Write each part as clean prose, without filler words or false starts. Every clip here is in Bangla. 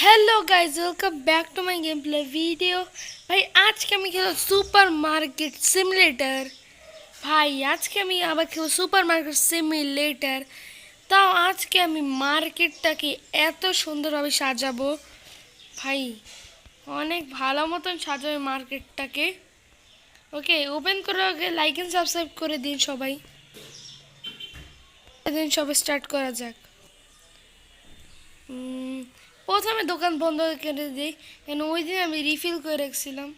Hello guys, welcome back to my game play video. भाई आज के আমি খেলো সুপার মার্কেট সিমুলেটর। ভাই আজকে আমি আবার খেলো সুপার মার্কেট সিমুলেটর। তাও আজকে আমি মার্কেটটাকে এত সুন্দরভাবে সাজাবো। ভাই অনেক ভালো মতন সাজাবো মার্কেটটাকে। ওকে, ওপেন করার আগে লাইক এন্ড সাবস্ক্রাইব করে দিন সবাই। দিন সবাই স্টার্ট করা যাক। প্রথমে দোকান বন্ধ করে দিই, কেন ওই দিন আমি রিফিল করে রাখছিলাম।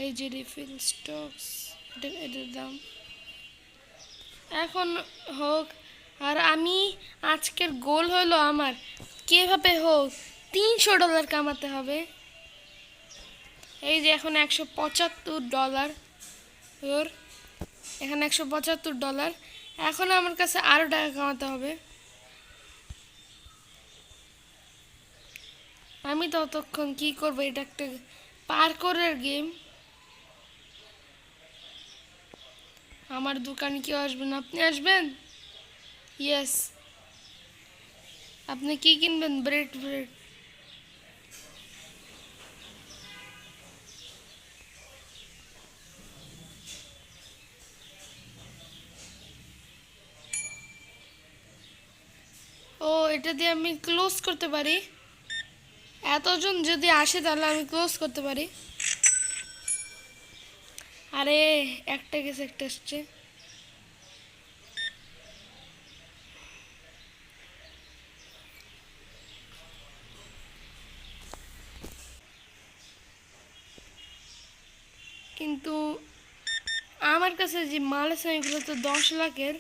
এই যে রিফিল স্টকস, এটার দাম এখন হোক। আর আমি আজকের গোল হলো আমার কীভাবে হোক $300 কামাতে হবে। এই যে এখন $175, ওর এখানে $175। এখন আমার কাছে আরও টাকা কামাতে হবে। আমি ততক্ষণ কি করবো, এটা একটা পার্করের গেম। আমার দোকানে কেউ আসবেন? আপনি আসবেন? ইয়েস। আপনি কি কিনবেন? ব্রেড। ও, এটা দিয়ে আমি ক্লোজ করতে পারি। এতজন যদি আসে তাহলে আমি ক্লোজ করতে পারি। আরে একটা গেছে, একটা আসছে। কিন্তু আমার কাছে যে মাল আছে এগুলো তো 10 লাখের।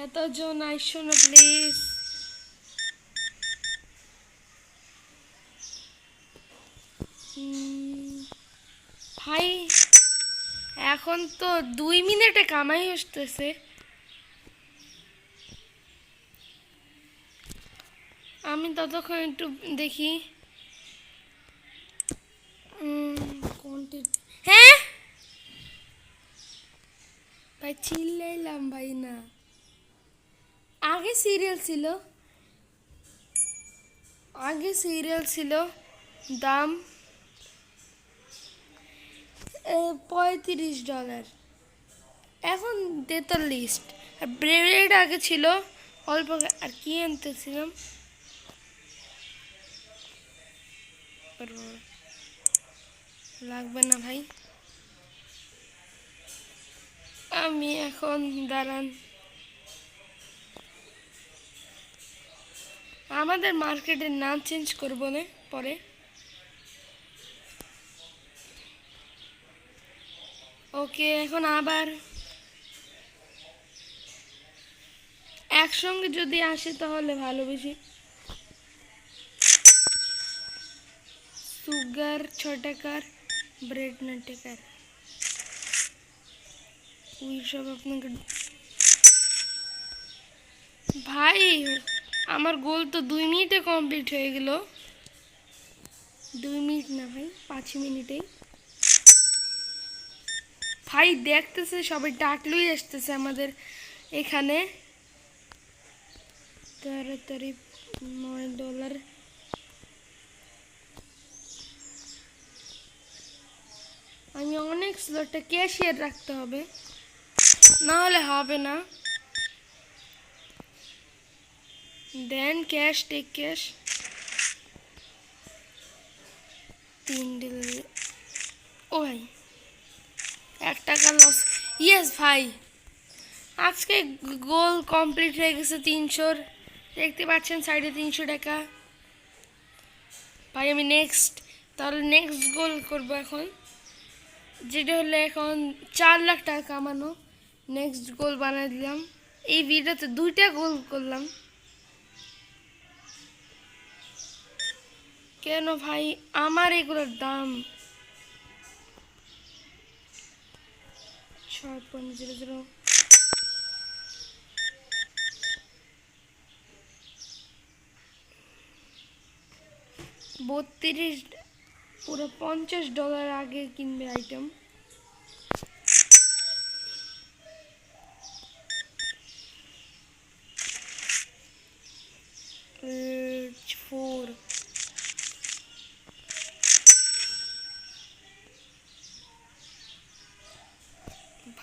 এতজন আইসো না প্লিজ। ভাই এখন তো 2 মিনিটে কামাই আসতেছে। আমি ততক্ষণ একটু দেখি। হ্যাঁ ভাই, চিল্লাইলাম ভাই না। আগে সিরিয়াল ছিল, দাম $35, এখন 43। আর ব্রেড আগে ছিল অল্প। আর কি আনতেছিলাম, লাগবে না ভাই। আমি এখন দাঁড়ান, আমাদের মার্কেটের নাম চেঞ্জ করবো না পরে। ওকে, এখন আবার একসঙ্গে যদি আসে তাহলে ভালো। বেশি সুগার 6 টাকার, ব্রেড 9 টাকার। ওই সব আপনাকে ভাই, আমার গোল তো 2 মিনিটে কমপ্লিট হয়ে গেল। 2 মিনিট না ভাই, 5 মিনিটেই। ভাই দেখতেছে সবাই, ডাকলেই আসতেছে আমাদের এখানে। তাড়াতাড়ি $9। আমি অনেক স্লটে ক্যাশিয়ার রাখতে হবে, না হলে হবে না। দেন ক্যাশ, টেক ক্যাশ। 3 ডেলিভারি। ও ভাই, $1 লস। ইয়েস ভাই, আজকে গোল কমপ্লিট হয়ে গেছে 300। দেখতে পাচ্ছেন সাইডে $300। ভাই আমি তাহলে নেক্সট গোল করবো এখন, যেটা হলো এখন $4 লাখ কামানো। নেক্সট গোল বানাই দিলাম। এই ভিডিওতে 2টা গোল করলাম। কেন ভাই, আমার এগুলোর দাম 6.00। পুরো $50 আগে কিনবে আইটেম।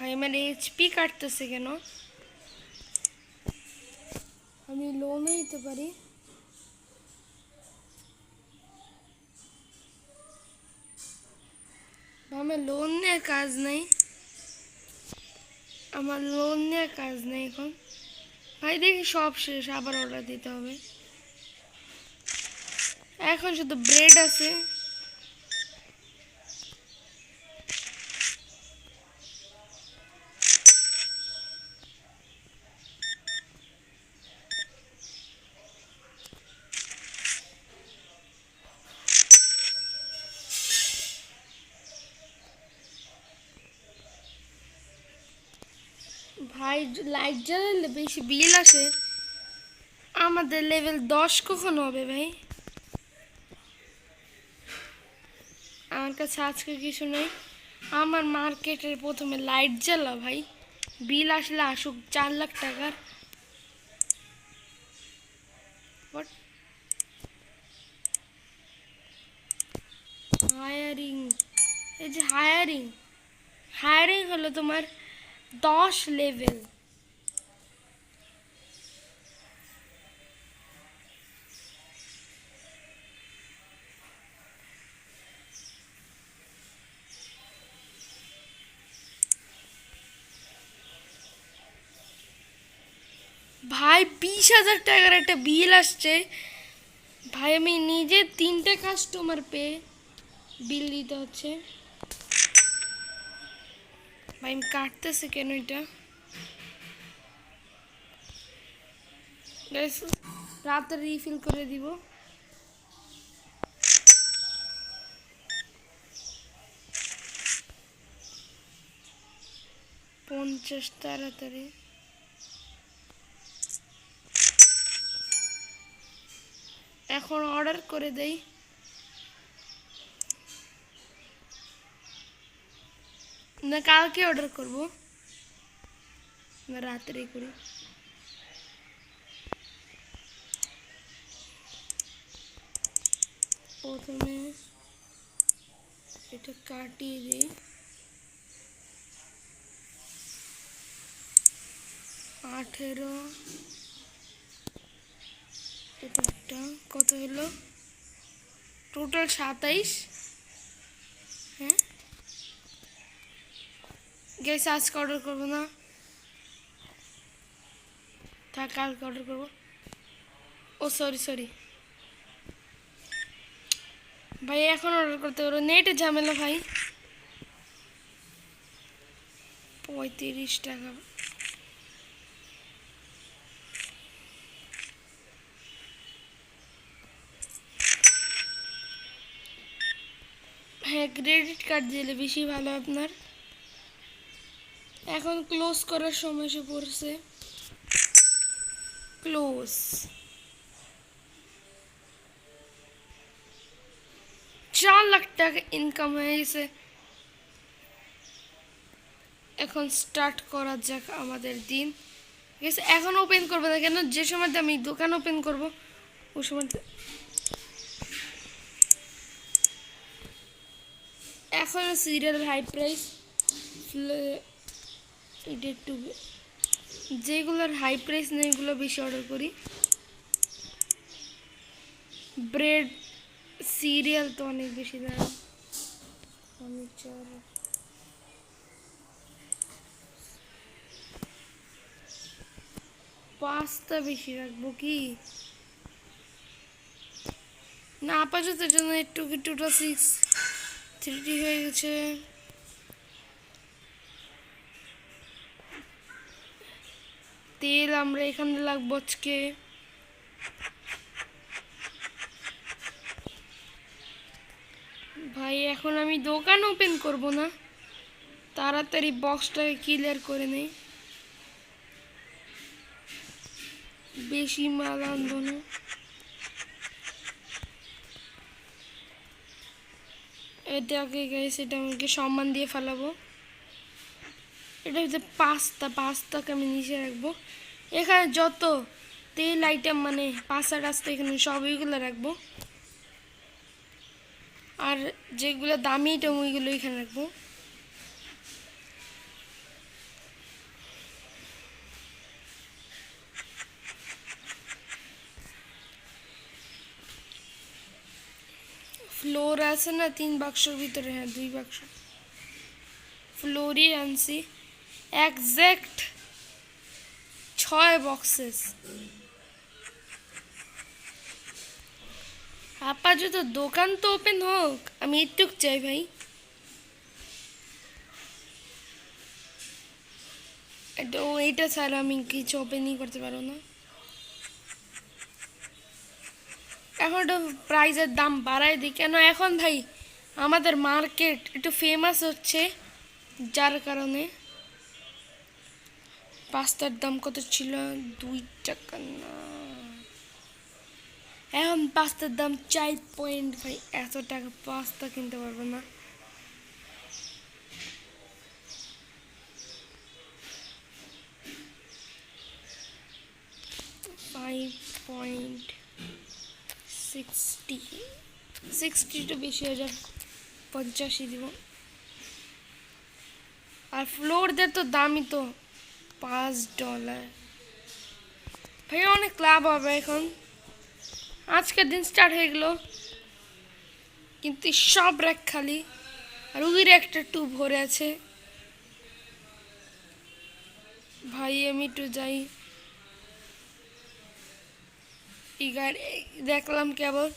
ভাই আমার এইচপি কাটতেছে কেন? আমি লোনে নিতে পারি। আমার লোন নিয়ে কাজ নেই, আমার লোন নিয়ে কাজ নেই এখন। ভাই দেখি সব শেষ, আবার অর্ডার দিতে হবে। এখন শুধু ব্রেড আছে। ভাই লাইট জ্বালালে বেশি বিল আসে। আমাদের লেভেল 10 কখন হবে ভাই? আমার কাছে আজকে কিছু নেই। আমার মার্কেটের প্রথমে লাইট জ্বালা ভাই, বিল আসলে আসুক 4 লাখ টাকার। হায়ারিং, এই যে হায়ারিং, হায়ারিং হলো তোমার 10 লেভেল। ভাই 20,000 টাকার একটা বিল আসছে ভাই। আমি নিজে 3টে কাস্টমার পেয়ে বিল দিতে হচ্ছে ভাই। আমি কাটতেছে কেন এটা? রাতে রিফিল করে দিব। পঞ্চাশ তাড়াতাড়ি। এখন অর্ডার করে দেই। না কালকে অর্ডার করব, না রাত্রে করি। প্রথমে এটা কাটিয়ে দিই। 18, এটা একটা কত হলো? টোটাল 27। হ্যাঁ গ্যাস আজকে অর্ডার করবো না, থাক কালকে অর্ডার করবো। ও সরি সরি ভাই, এখন অর্ডার করতে পারো, নেটে ঝামেলা ভাই। 35 টাকা। হ্যাঁ ক্রেডিট কার্ড দিলে বেশি ভালো আপনার। এখন ক্লোজ করার সময় এসে পড়ছে। ক্লোজ। 4 লাখ টাকা ইনকাম হয়ে গেছে। এখন স্টার্ট করা যাক আমাদের দিন। ঠিক আছে, এখন ওপেন করবো না কেন, যে সময় আমি দোকান ওপেন করব ওই সময়। এখন সিরিয়াল হাই প্রাইস, এটা একটু যেগুলোর হাই প্রাইস নেই এগুলো বেশি অর্ডার করি। ব্রেড সিরিয়াল তো অনেক বেশি দাম। আমি পাস্তা বেশি রাখবো কি না? আপাতত জন্য একটু টোটাল 6 হয়ে গেছে। তেল আমরা এখানে লাগবো আজকে। ভাই এখন আমি দোকান ওপেন করব না, তাড়াতাড়ি বক্সটাকে ক্লিয়ার করে নেই, বেশি মাল আনবো না। এটাকে গাইস, এটা আমাকে সম্মান দিয়ে ফেলাবো। এটা হচ্ছে পাস্তাকে আমি নিচে রাখবো। এখানে যত তেল আইটেম মানে পাস্তা টাস্তা এখানে সবইগুলো রাখবো, আর যেগুলো দামি আইটেম ওইগুলো এখানে রাখবো। ফ্লোর আছে না 3 বাক্সর ভিতরে, হ্যাঁ 2 বাক্স ফ্লোরই আনছি। Exact 6 boxes. আপাতত দোকান তো ওপেন হোক, আমি একটুক চাই ভাই। এইটা ছাড়া আমি কিছু ওপেনই করতে পারবো না। এখন একটু প্রাইজের দাম বাড়ায় দিই কেন, এখন ভাই আমাদের মার্কেট একটু ফেমাস হচ্ছে, যার কারণে। পাস্তার দাম কত ছিল? 2 টাকা না, এখন পাস্তার দাম 4 পয়েন্ট। ভাই এত টাকা পাস্তা কিনতে পারবো না। 5.60 তো বেশি হয়ে যাবে, 85 দিব। আর ফ্লোরদের তো দামই তো $5। ভাই অনেক লাভ হবে এখন। আজকের দিন স্টার্ট হয়ে গেল, কিন্তু সব র্যাক খালি, আর ওই র্যাকটা একটু ভরে আছে। ভাই আমি একটু যাই, দেখলাম কেবল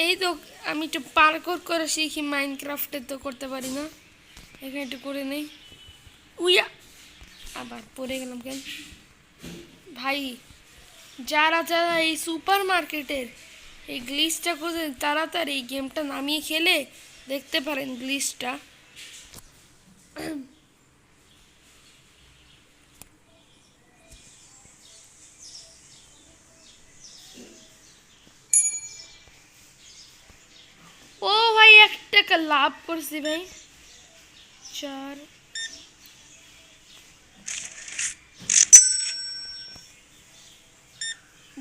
এই তো। আমি একটু পার্কর করে শিখি, মাইনক্রাফটে তো করতে পারি না, এখানে একটু করে নেই। উইয়া, আবার পড়ে গেলাম কেন? ভাই যারা যারা এই সুপার মার্কেটের এই গ্লিচটা করছেন, তাড়াতাড়ি এই গেমটা নামিয়ে খেলে দেখতে পারেন গ্লিচটা। ও ভাই 1 টাকা লাভ করছি ভাই। 4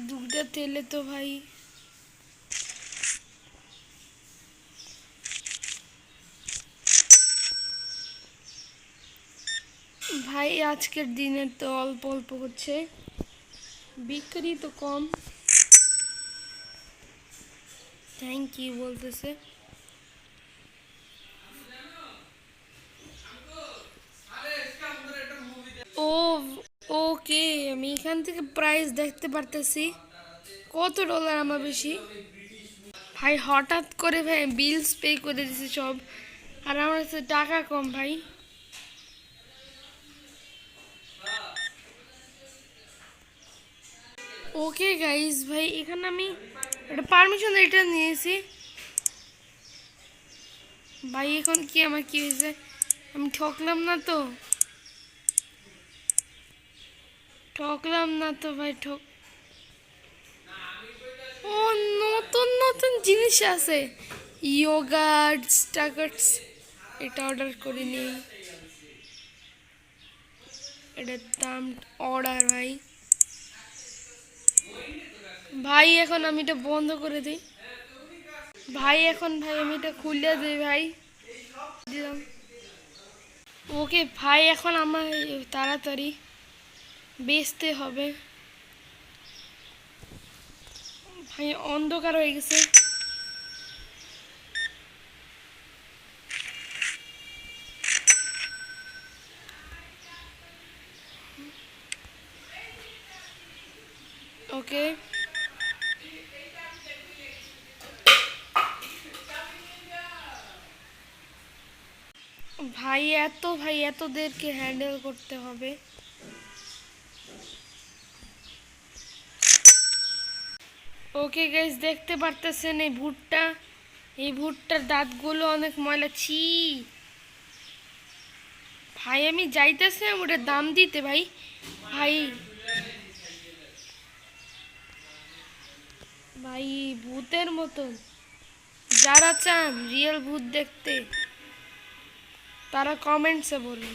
দুটা তেলে তো ভাই ভাই আজকের দিনে তো অল্প অল্প হচ্ছে, বিক্রি তো কম। থ্যাংক ইউ বলতেছে। ও ওকে, আমি এখান থেকে প্রাইস দেখতে পারতেছি। কত ডলার আমার বেশি? ভাই হঠাৎ করে ভাই বিলস পে করে দিছে সব, আর আমার কাছে টাকা কম ভাই। ওকে গাইস, ভাই এখানে আমি একটা পারমিশন এটা নিয়েছি। ভাই এখন কি আমার কি হয়েছে? আমি ঠকলাম না তো? ঠকলাম না তো ভাই? ও, নতুন নতুন জিনিস আছে, ইয়োগার্টস টাগার্টস, এটা অর্ডার করিনি। এটার দাম অর্ডার ভাই। ভাই এখন আমি এটা বন্ধ করে দিই ভাই, এখন ভাই আমি এটা খুলে দিই ভাই, দিলাম। ওকে ভাই, এখন আমার তাড়াতাড়ি বেচতে হবে ভাই, অন্ধকার হয়ে গেছে। ওকে ভাই এতদেরকে হ্যান্ডেল করতে হবে। ওকে গাইস, দেখতে পারতেছেন এই ভুট্টার দাঁতগুলো অনেক ময়লা। ছি ভাই, আমি যাইতেছিলাম ওটার দাম দিতে ভাই। ভাই ভাই ভূতের মতন, যারা চান রিয়েল ভূত দেখতে তারা কমেন্টসে বলুন।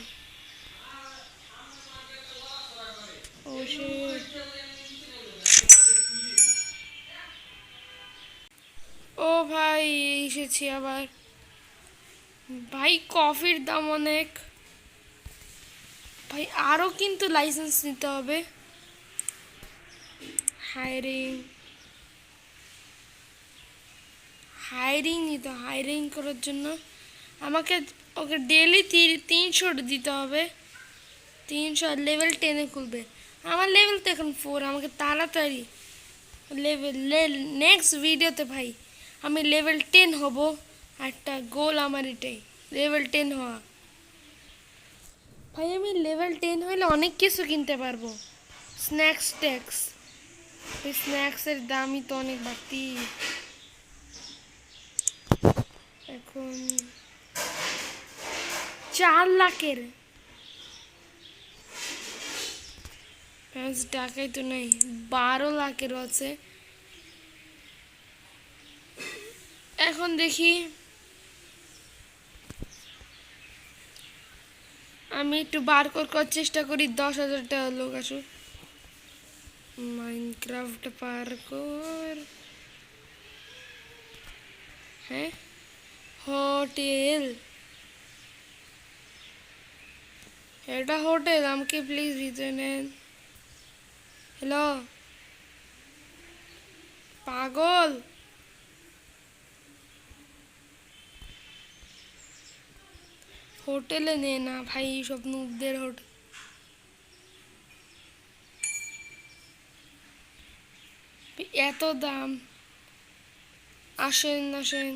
ও শিট, ও ভাই এসেছি আবার। ভাই কফির দাম অনেক ভাই, আরও কিন্তু লাইসেন্স নিতে হবে। হায়ারিং নিত, হায়ারিং করার জন্য আমাকে ওকে ডেলি 300 দিতে হবে। 300 লেভেল 10-এ খুলবে। আমার লেভেল তো এখন 4, আমাকে তাড়াতাড়ি লেভেল নেক্সট ভিডিওতে ভাই আমি লেভেল 10 হব। একটা গোল আমার এটাই, লেভেল 10 হওয়া। ভাই আমি লেভেল 10 হলে অনেক কিছু কিনতে পারবো। স্ন্যাক্স ট্যাক্স, এই স্ন্যাক্সের দামই তো অনেক বাড়তি এখন। 4 লাখের টাকাই তো নেই, 12 লাখেরও আছে। এখন দেখি আমি একটু বার করার চেষ্টা করি 10,000 টাকা লোক আসুক। মাইনক্রাফট পার্কর, হ্যাঁ হোটেল, এটা হোটেল, আমাকে প্লিজ ভিতরে নেন। হ্যালো পাগল, হোটেলে নে না ভাই, সব নুবদের হোটেল। এত দাম, আসেন আসেন।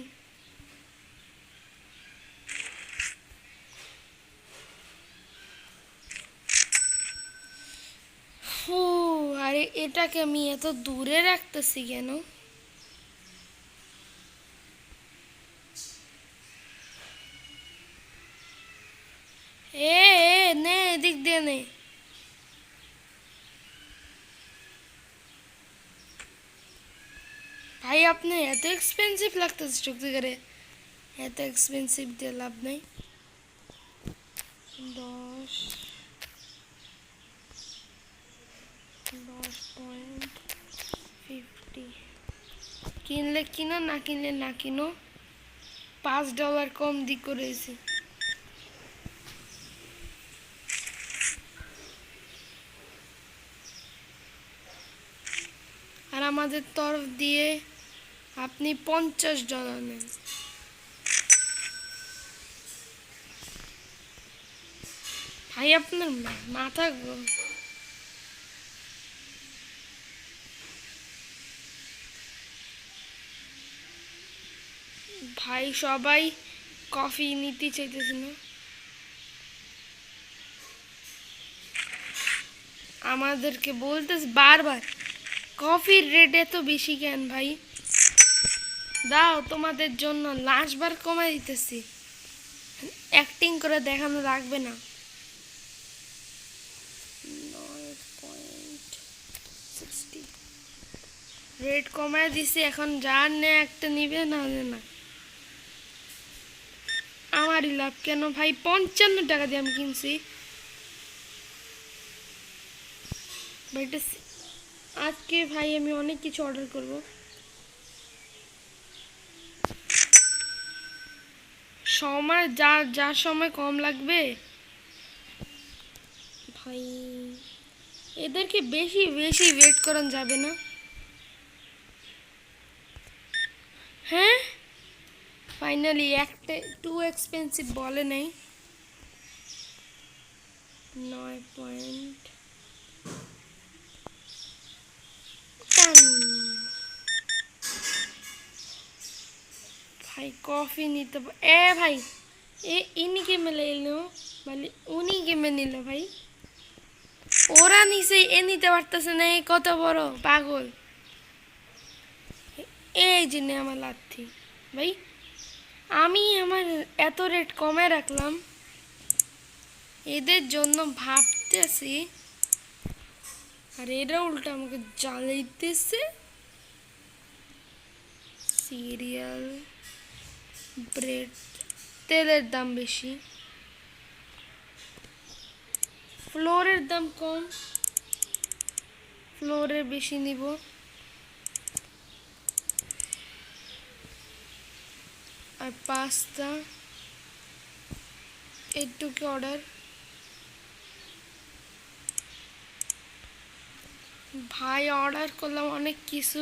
ফু, আরে এটাকে আমি এত দূরে রাখতেছি কেন? এ নে এদিক দিয়ে নে। ভাই আপনি এত এক্সপেন্সিভ লাগতেছে সত্যি করে, এত এক্সপেন্সিভ দিয়ে লাভ নেই। 10.50 কিনলে কিনো, না কিনলে না কিনো, $5 কম দিক করেছি। আর আমাদের তরফ দিয়ে আপনি $50 নেন। ভাই আপনার মাথা ভাই সবাই কফি নিতে চাইতেছে না, আমাদেরকে বলতেছে বারবার কফির রেট এত বেশি কেন ভাই? দাও তোমাদের জন্য লাস্ট বার কমাই দিতেছি, অ্যাক্টিং করে দেখানো লাগবে না। 9.60 রেট কমায় দিছি, এখন যার নে একটা নিবে, না না আমারই লাভ কেন ভাই? 55 টাকা দিয়ে আমি কিনছি। আজকে ভাই আমি অনেক কিছু অর্ডার করব। সময় যার সময় কম লাগবে ভাই, এদেরকে বেশি বেশি ওয়েট করানো যাবে না। হ্যাঁ ফাইনালি একটা টু এক্সপেন্সিভ বলে নেই। 9.10 भाई कॉफी नहीं तो ए भाई ए इन्हीं के में ले लो, মানে উনি গেমে নিল ভাই, ওরা নিচে এ নিতে পারতেছে না, এই কত বড় পাগল। এই যে নে আমার লাথি ভাই, আমি আমার এত রেট কমে রাখলাম এদের জন্য ভাবতেছি, আর এরা উল্টা আমাকে জ্বালাইতেছে। সিরিয়াল, ব্রেড, তেলের দাম বেশি, ফ্লোরের দাম কম, ফ্লোরের বেশি নিব। আর পাস্তা এইটুকু অর্ডার। ভাই অর্ডার করলাম অনেক কিছু,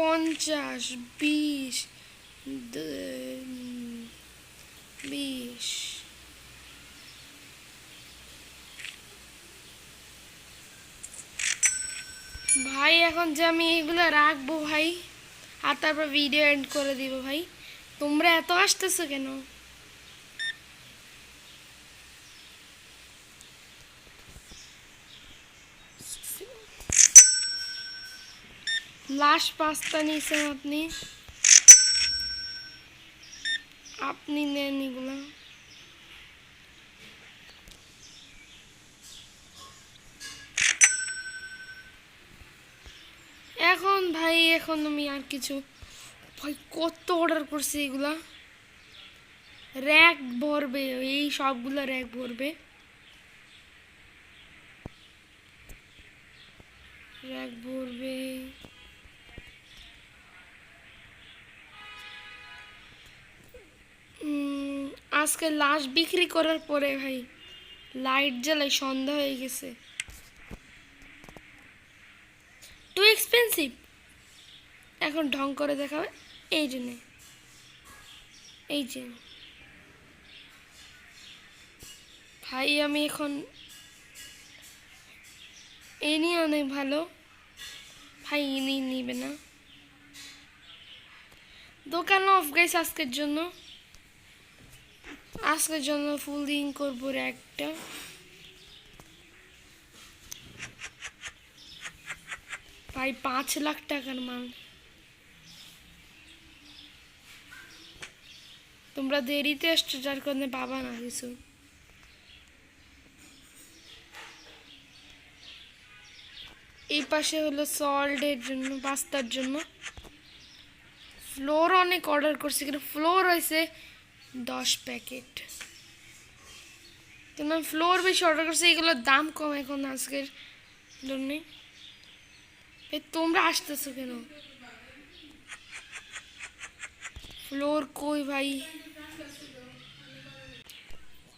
50, 20, 20। ভাই এখন যে আমি এগুলো রাখবো ভাই, আর তারপর ভিডিও এন্ড করে দিব ভাই। তোমরা এত আসতেছো কেন? লাস্ট 5টা নিয়েছেন আপনি, আপনি নেন এগুলো। এখন ভাই এখন আমি আর কিছু, ভাই কত অর্ডার করছি এগুলা, র্যাক ভরবে, এই সবগুলো র্যাক ভরবে, র্যাক ভরবে। আজকে লাস্ট বিক্রি করার পরে ভাই লাইট জ্বালাই, সন্ধ্যা হয়ে গেছে। টু এক্সপেন্সিভ, এখন ঢং করে দেখাবে। এই জন্যে, এই যে ভাই আমি এখন এই নিয়ে অনেক ভালো ভাই, ইনি নিবে না। দোকান অফ গাইস আজকের জন্য, আজকের জন্য ফুল দিন করবো একটা। ভাই 5 লাখ টাকার মাল, তোমরা দেরিতে আসছো যার কারণে পাবা না কিছু। এই পাশে হলো সল্টের জন্য, পাস্তার জন্য। ফ্লোর অনেক অর্ডার করছি, কিন্তু ফ্লোর হয়েছে 10 প্যাকেট, কিন্তু আমি ফ্লোর বেশি অর্ডার করছি, এগুলোর দাম কম এখন আজকের জন্যে। তোমরা আসতেছো কেন? ফ্লোর কই ভাই?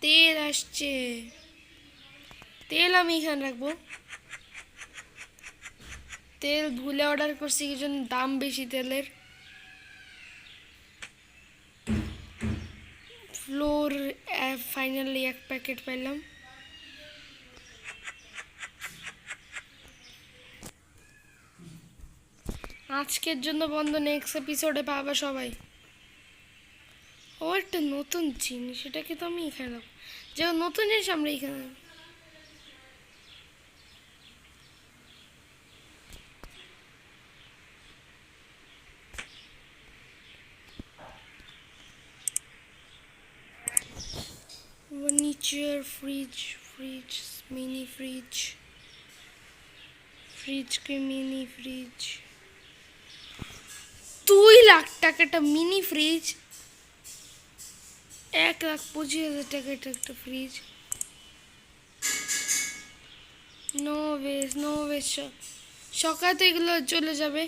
তেল আসছে, তেল আমি এখানে রাখবো। তেল ভুলে অর্ডার করছি, কি জন্য দাম বেশি তেলের। ফ্লোর ফাইনালি 1 প্যাকেট পেলাম। আজকের জন্য বন্ধ, নেক্সট এপিসোডে পাবা সবাই। ও একটা নতুন জিনিস, এটাকে তো আমি এখানে রাখবো, যেমন নতুন জিনিস আমরা এখানে। Furniture, fridge, fridge, mini fridge, fridge के मिनी फ्रिज, 2 লাখ টাকাটা মিনি ফ্রিজ, 1,25,000 টাকার একটা ফ্রিজ। নো ওয়েস, নো ওয়েস, সকালে এগুলো চলে যাবে।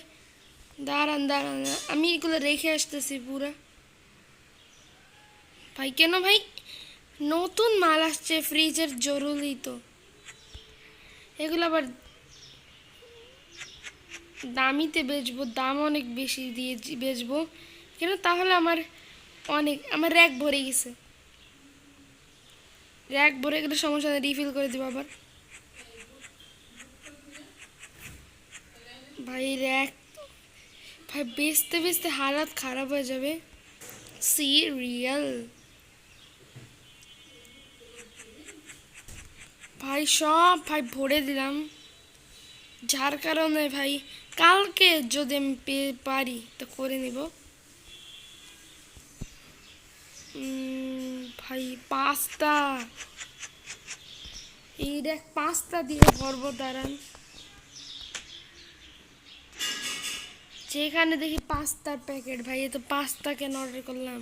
দাঁড়ান দাঁড়ান, আমি এগুলো রেখে আসতেছি পুরা। ভাই কেন ভাই? নতুন মাল আসছে ফ্রিজের, জরুরি তো। এগুলো আবার দামিতে বেচবো, দাম অনেক বেশি দিয়ে বেচবো কেন? তাহলে আমার র্যাক ভরে গেছে, র্যাক ভরে গেলে সমস্যা নেই, রিফিল করে দেবো আবার। ভাই র্যাক, ভাই বেচতে বেচতে হালাত খারাপ হয়ে যাবে। সিরিয়াল ভাই সব ভাই ভরে দিলাম, যার কারণে ভাই কালকে যদি আমি পারি তো করে নিব। ভাই পাস্তা, এই দেখ পাস্তা দিয়ে ভরবো, দাঁড়ান। যেখানে দেখি পাস্তার প্যাকেট, ভাই এ তো পাস্তা কেন অর্ডার করলাম?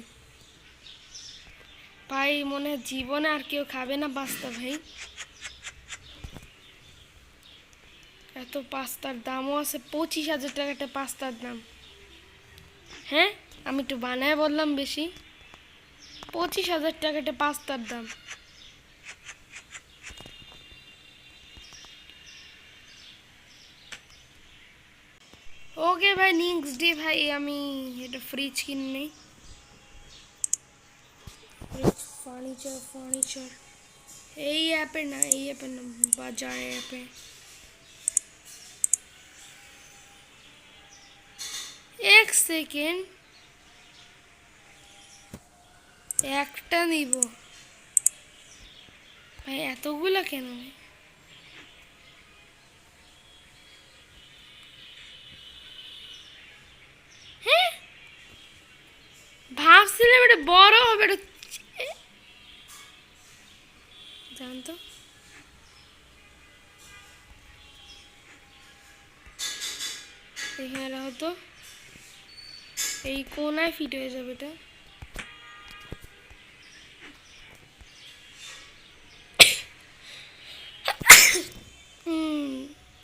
ভাই মনে হয় জীবনে আর কেউ খাবে না পাস্তা ভাই। এত পাস্তার দামও আছে, 25,000 টাকা একটা পাস্তার দাম। হ্যাঁ আমি একটু বানায় বললাম বেশি, 25,000 টাকা একটা পাস্তার দাম। ওকে ভাই, নেক্সট ডে ভাই আমি এটা ফ্রিজ কিনে নেই। ফার্নিচার ফার্নিচার এই অ্যাপে না, এই অ্যাপে না, বাজার অ্যাপে। এক সেকেন্ড, একটা নিব ভাই, এতগুলা কেন ভাই? হ্যাঁ, ভাবছিলাম এটা বড় হবে, এটা জানতো। এখানে রাখো তো, এই কোনায় ফিট হয়ে যাবে এটা।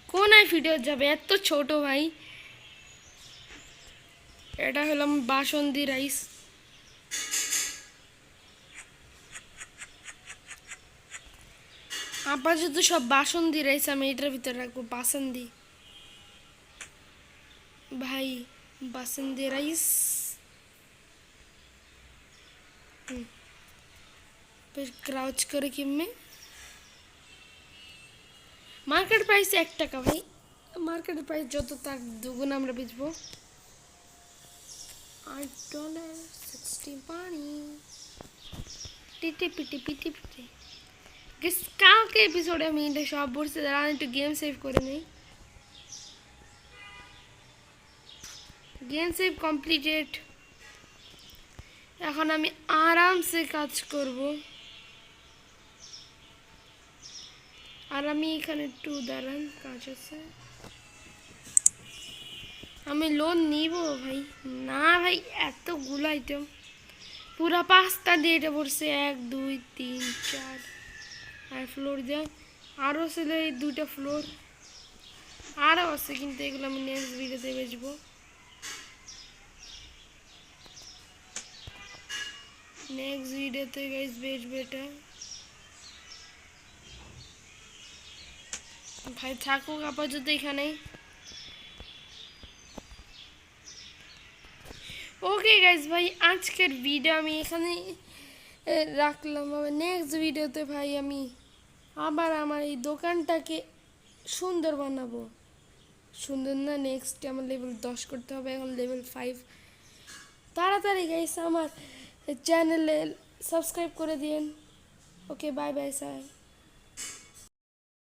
কোনায় ফিট হয়ে যাবে, এত ছোট ভাই। এটা হলাম বাসন্তী রাইস। আপাতত সব বাসন্তী রাইস আমি এটার ভিতরে রাখবো, বাসন্তী ভাই, বাসন্তী রাইস। फिर क्राउच করে কিনবে। মার্কেট প্রাইস 1 টাকা ভাই, মার্কেটের প্রাইস যত তার দুগুণ আমরা বেচবো। $8.60 পানি টিটি পিটি পিটি পিটি। গেস কালকে এপিসোডে আমি এটা সব বলছি, দাঁড়ান একটু গেম সেভ করে নেই। Game save completed. এখন আমি আরামসে কাজ করব। আর আমি এখানে একটু দাঁড়ান, কাজ আছে। আমি লোন নিব ভাই, না ভাই এতগুলো আইটেম পুরা 5টা দিয়ে এটা পড়ছে, 1 2 3 4 আর ফ্লোর দেওয়া আরও ছিল, এই 2টা ফ্লোর আরও আছে, কিন্তু এগুলো আমি নেক্সট ভিডিওতে বেচবো। নেক্সট ভিডিওতে গাইস বেচবো এটা। ভাই থাকুক আপাতত এখানেই। ওকে গাইস ভাই, আজকের ভিডিও আমি এখানে রাখলাম। আবার নেক্সট ভিডিওতে ভাই আমি আবার আমার এই দোকানটাকে সুন্দর বানাবো। সুন্দর না, নেক্সট আমার লেভেল 10 করতে হবে, এখন লেভেল 5। তাড়াতাড়ি গাইস আমার চ্যানেলে সাবস্ক্রাইব করে দিন। Okay bye bye sir.